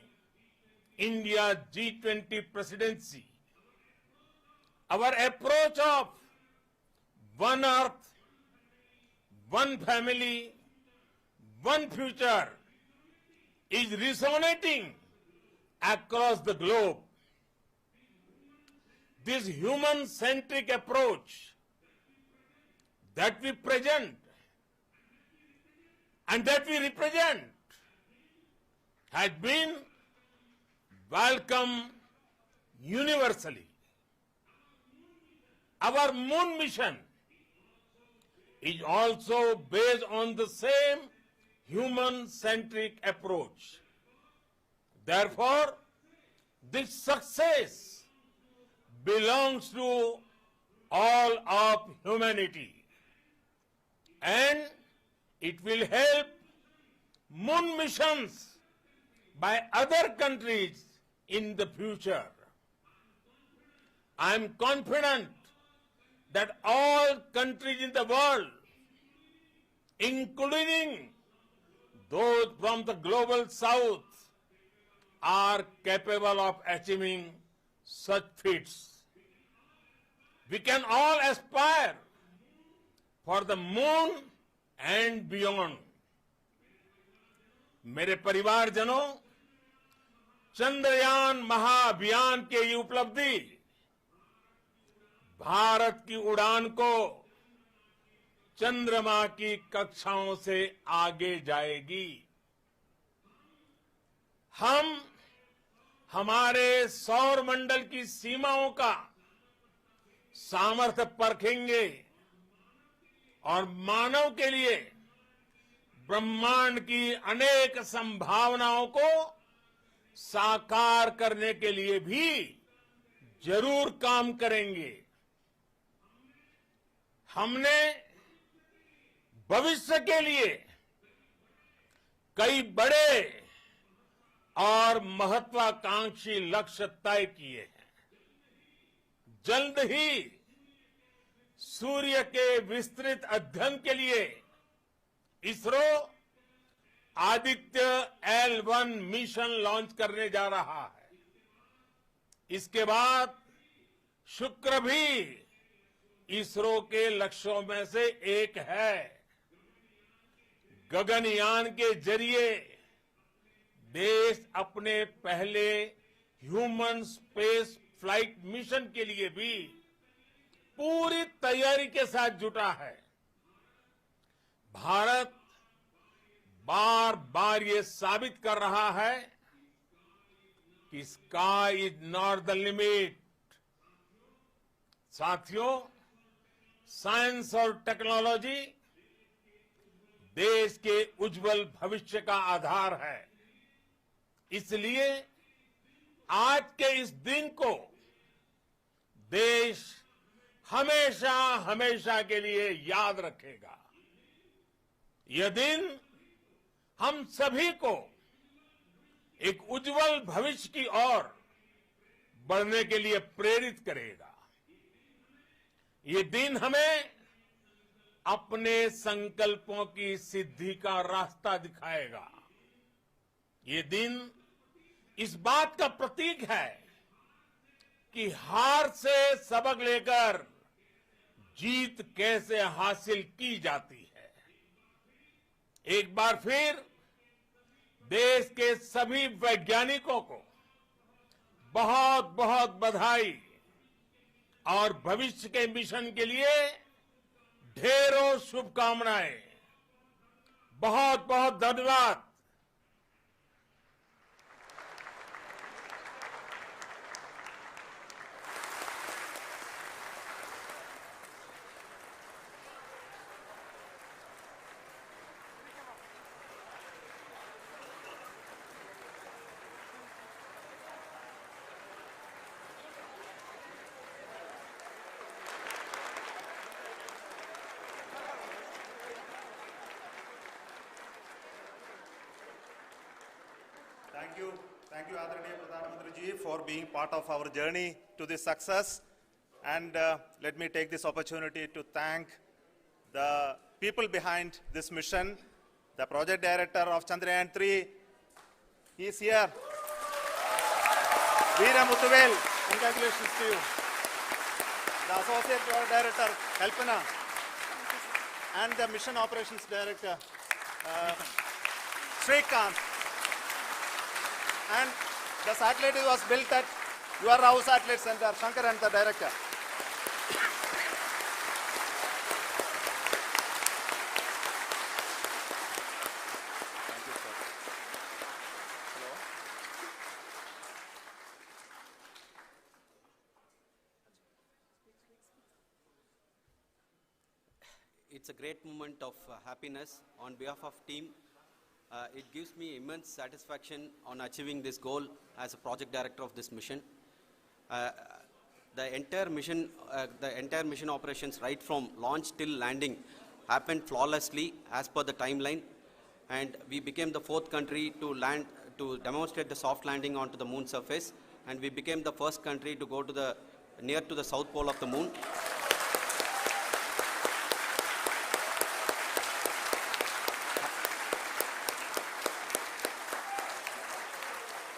India's G20 presidency. Our approach of one earth, one family, one future is resonating across the globe. This human-centric approach that we present and that we represent has been welcomed universally. Our moon mission is also based on the same human-centric approach. Therefore, this success belongs to all of humanity, and it will help moon missions by other countries in the future. I am confident that all countries in the world, including those from the global south, are capable of achieving such feats. We can all aspire for the moon and beyond. मेरे परिवारजनों, चंद्रयान महाअभियान के ये उपलब्धि भारत की उड़ान को चंद्रमा की कक्षाओं से आगे जाएगी। हम हमारे सौर मंडल की सीमाओं का सामर्थ्य परखेंगे और मानव के लिए ब्रह्मांड की अनेक संभावनाओं को साकार करने के लिए भी जरूर काम करेंगे। हमने भविष्य के लिए कई बड़े और महत्वाकांक्षी लक्ष्य तय किए हैं। जल्द ही सूर्य के विस्तृत अध्ययन के लिए ISRO Aditya L1 mission launch करने जा रहा है। इसके बाद शुक्र भी इसरो के लक्ष्यों में से एक है। गगनयान के जरिए देश अपने पहले ह्यूमन स्पेस फ्लाइट मिशन के लिए भी पूरी तैयारी के साथ जुटा है। भारत बार बार ये साबित कर रहा है कि sky is not the limit. साथियों, साइंस और टेक्नोलॉजी देश के उज्जवल भविष्य का आधार है। इसलिए आज के इस दिन को देश हमेशा हमेशा के लिए याद रखेगा। यह दिन हम सभी को एक उज्जवल भविष्य की ओर बढ़ने के लिए प्रेरित करेगा। ये दिन हमें अपने संकल्पों की सिद्धि का रास्ता दिखाएगा। ये दिन इस बात का प्रतीक है कि हार से सबक लेकर जीत कैसे हासिल की जाती है। एक बार फिर देश के सभी वैज्ञानिकों को बहुत बहुत बधाई और भविष्य के मिशन के लिए ढेरों शुभकामनाएं। बहुत बहुत धन्यवाद। Thank you, Adaraniya Pradhan Mantri ji, for being part of our journey to this success. And let me take this opportunity to thank the people behind this mission, the project director of Chandrayaan-3. He is here. Veera Muthuvel, congratulations to you. The associate project director, Kalpana, and the mission operations director, Srikanth. And the satellite was built at your Rao Satellite Center, Shankar and the director. Thank you, sir. Hello. It's a great moment of happiness on behalf of team. It gives me immense satisfaction on achieving this goal as a project director of this mission. The entire mission operations right from launch till landing happened flawlessly as per the timeline, and we became the 4th country to demonstrate the soft landing onto the moon surface, and we became the first country to go to near to the south pole of the moon.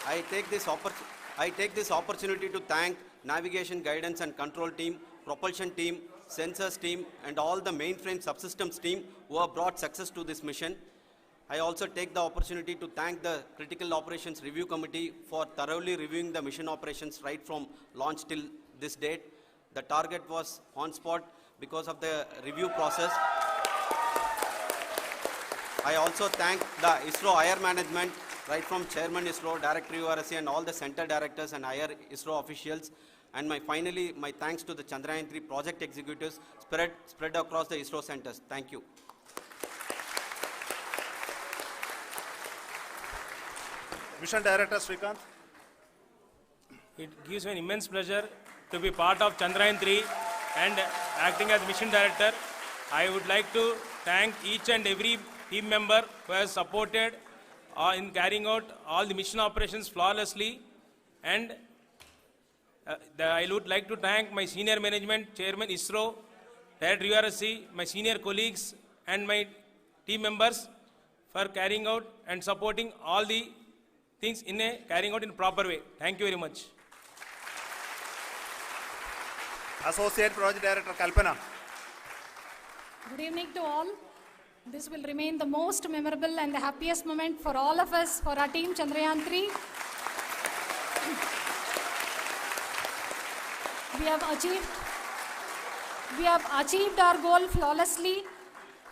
I take this opportunity to thank navigation, guidance and control team, propulsion team, sensors team and all the mainframe subsystems team who have brought success to this mission. I also take the opportunity to thank the Critical Operations Review Committee for thoroughly reviewing the mission operations right from launch till this date. The target was on spot because of the review process. I also thank the ISRO higher management, right from Chairman ISRO, Director URSC and all the center directors and higher ISRO officials. And finally, my thanks to the Chandrayaan-3 project executives spread across the ISRO centers. Thank you. Mission Director Srikanth. It gives me an immense pleasure to be part of Chandrayaan-3 and acting as mission director. I would like to thank each and every team member who has supported in carrying out all the mission operations flawlessly. And I would like to thank my senior management, Chairman ISRO, Director URSC, my senior colleagues and my team members for carrying out and supporting all the things carrying out in a proper way. Thank you very much. Associate Project Director Kalpana. Good evening to all. This will remain the most memorable and the happiest moment for all of us, for our team Chandrayaan-3. We have achieved our goal flawlessly.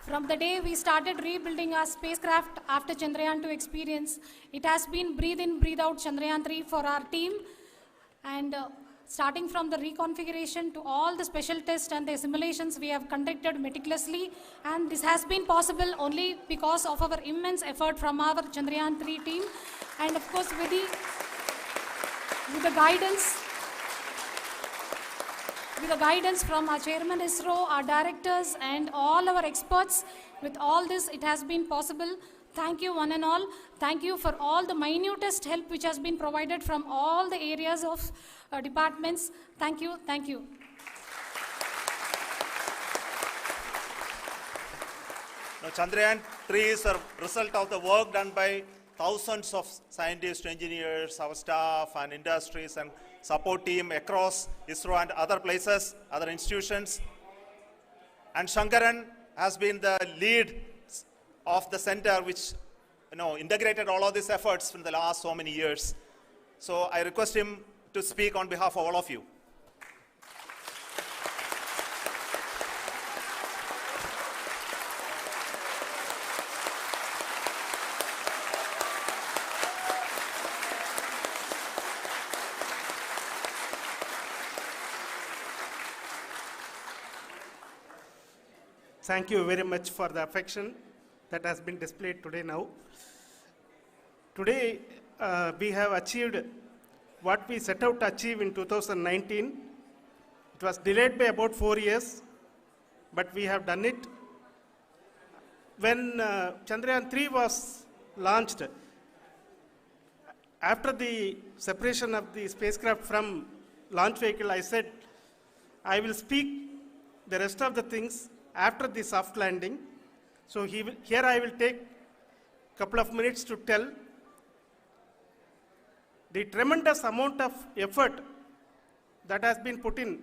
From the day we started rebuilding our spacecraft after Chandrayaan-2 experience, it has been breathe in, breathe out Chandrayaan-3 for our team. And starting from the reconfiguration to all the special tests and the simulations we have conducted meticulously. And this has been possible only because of our immense effort from our Chandrayaan-3 team. And of course, with the guidance from our Chairman ISRO, our directors, and all our experts. With all this, it has been possible. Thank you, one and all. Thank you for all the minutest help which has been provided from all the areas of departments. Thank you. Thank you. Now, Chandrayaan-3 is a result of the work done by thousands of scientists, engineers, our staff, and industries, and support team across ISRO and other places, other institutions. And Shankaran has been the lead of the center which integrated all of these efforts in the last so many years. So I request him to speak on behalf of all of you. Thank you very much for the affection that has been displayed today now. Today, we have achieved what we set out to achieve in 2019. It was delayed by about 4 years, but we have done it. When Chandrayaan-3 was launched, after the separation of the spacecraft from launch vehicle, I said, I will speak the rest of the things after the soft landing. So here I will take a couple of minutes to tell the tremendous amount of effort that has been put in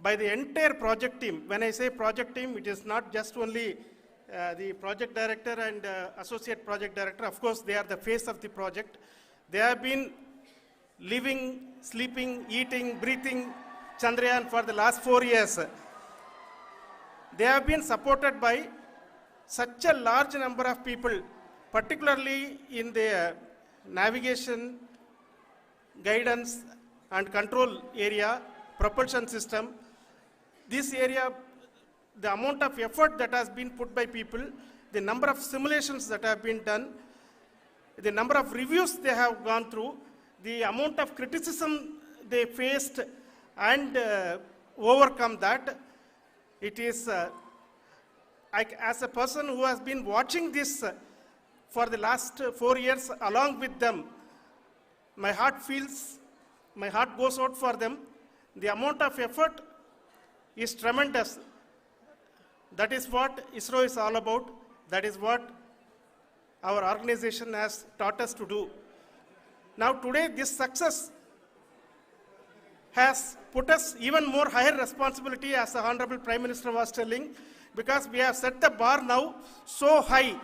by the entire project team. When I say project team, it is not just only the project director and associate project director. Of course, they are the face of the project. They have been living, sleeping, eating, breathing Chandrayaan for the last 4 years. They have been supported by such a large number of people, particularly in the navigation, guidance and control area, propulsion system. This area, the amount of effort that has been put by people, the number of simulations that have been done, the number of reviews they have gone through, the amount of criticism they faced and overcome that. It is, as a person who has been watching this for the last 4 years along with them, my heart goes out for them. The amount of effort is tremendous. That is what ISRO is all about. That is what our organization has taught us to do. Now today, this success has put us even more higher responsibility, as the Honorable Prime Minister was telling, because we have set the bar now so high.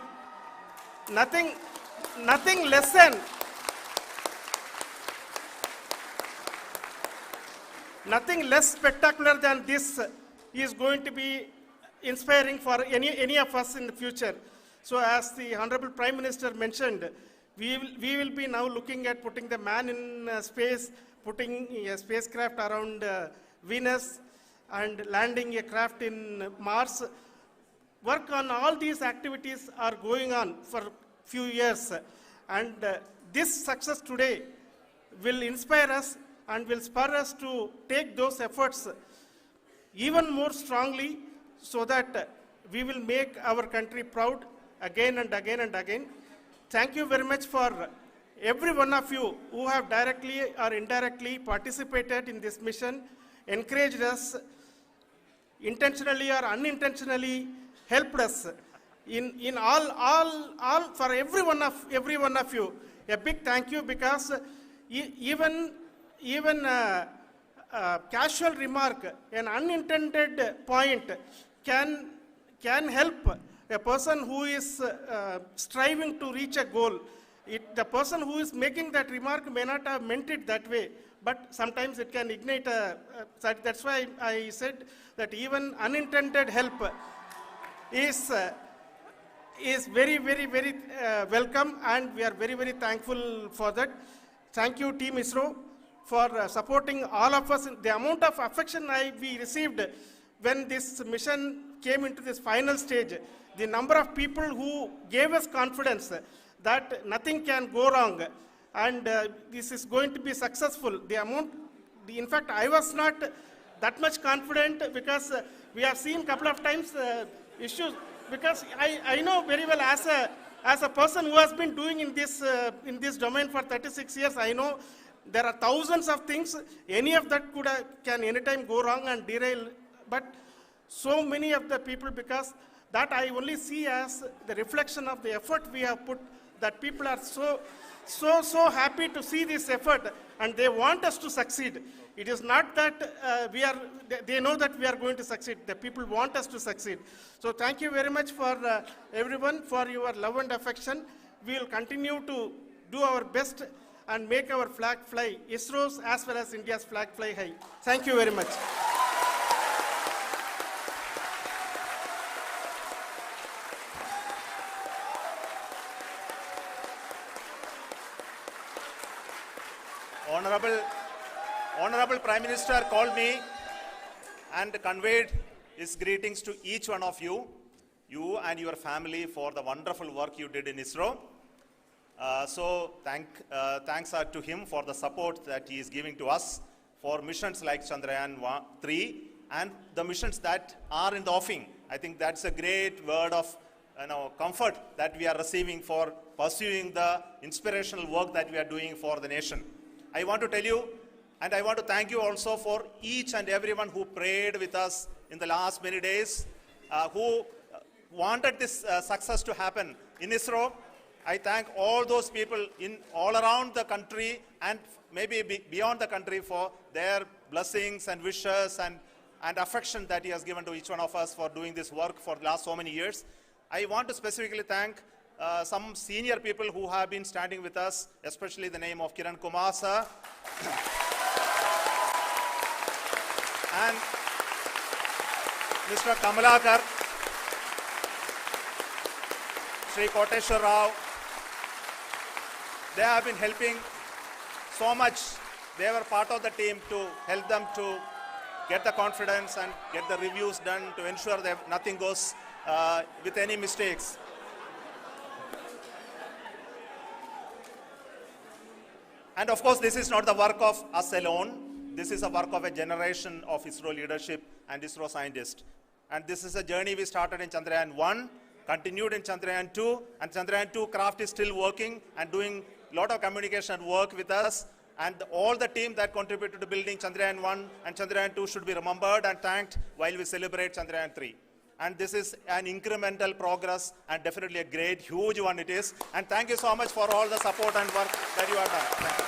Nothing less spectacular than this is going to be inspiring for any of us in the future. So as the Honorable Prime Minister mentioned, we will be now looking at putting the man in space, putting a spacecraft around Venus and landing a craft in Mars. Work on all these activities are going on for few years. And this success today will inspire us and will spur us to take those efforts even more strongly so that we will make our country proud again and again and again. Thank you very much for every one of you who have directly or indirectly participated in this mission, encouraged us, intentionally or unintentionally helped us in all for every one of you. A big thank you, because even casual remark, an unintended point can help a person who is striving to reach a goal. The person who is making that remark may not have meant it that way, but sometimes it can ignite that's why I said that even unintended help is very, very, very welcome, and we are very, very thankful for that. Thank you, Team ISRO, for supporting all of us. The amount of affection we received when this mission came into this final stage, the number of people who gave us confidence that nothing can go wrong, and this is going to be successful. In fact, I was not that much confident, because we have seen a couple of times issues, because I know very well as a person who has been doing in this domain for 36 years, I know there are thousands of things. Any of that can anytime go wrong and derail, but so many of the people, because that I only see as the reflection of the effort we have put, that people are so happy to see this effort, and they want us to succeed. It is not that they know that we are going to succeed. The people want us to succeed. So thank you very much for everyone for your love and affection. We will continue to do our best and make our flag fly, ISRO's as well as India's flag fly high. Thank you very much. Honorable Prime Minister called me and conveyed his greetings to each one of you and your family, for the wonderful work you did in ISRO. So thanks are to him for the support that he is giving to us for missions like Chandrayaan-3 and the missions that are in the offing. I think that's a great word of comfort that we are receiving for pursuing the inspirational work that we are doing for the nation. I want to tell you, and I want to thank you also for each and everyone who prayed with us in the last many days, who wanted this success to happen in ISRO. I thank all those people all around the country and maybe beyond the country for their blessings and wishes and affection that he has given to each one of us for doing this work for the last so many years. I want to specifically thank some senior people who have been standing with us, especially the name of Kiran Kumar sir and Mr. Kamalakar, Sri Koteshwar Rao. They have been helping so much. They were part of the team to help them to get the confidence and get the reviews done to ensure that nothing goes with any mistakes. And of course, this is not the work of us alone. This is a work of a generation of ISRO leadership and ISRO scientists. And this is a journey we started in Chandrayaan-1, continued in Chandrayaan-2, and Chandrayaan-2 craft is still working and doing a lot of communication work with us. And all the team that contributed to building Chandrayaan-1 and Chandrayaan-2 should be remembered and thanked while we celebrate Chandrayaan-3. And this is an incremental progress and definitely a great, huge one it is. And thank you so much for all the support and work that you have done. Thank you.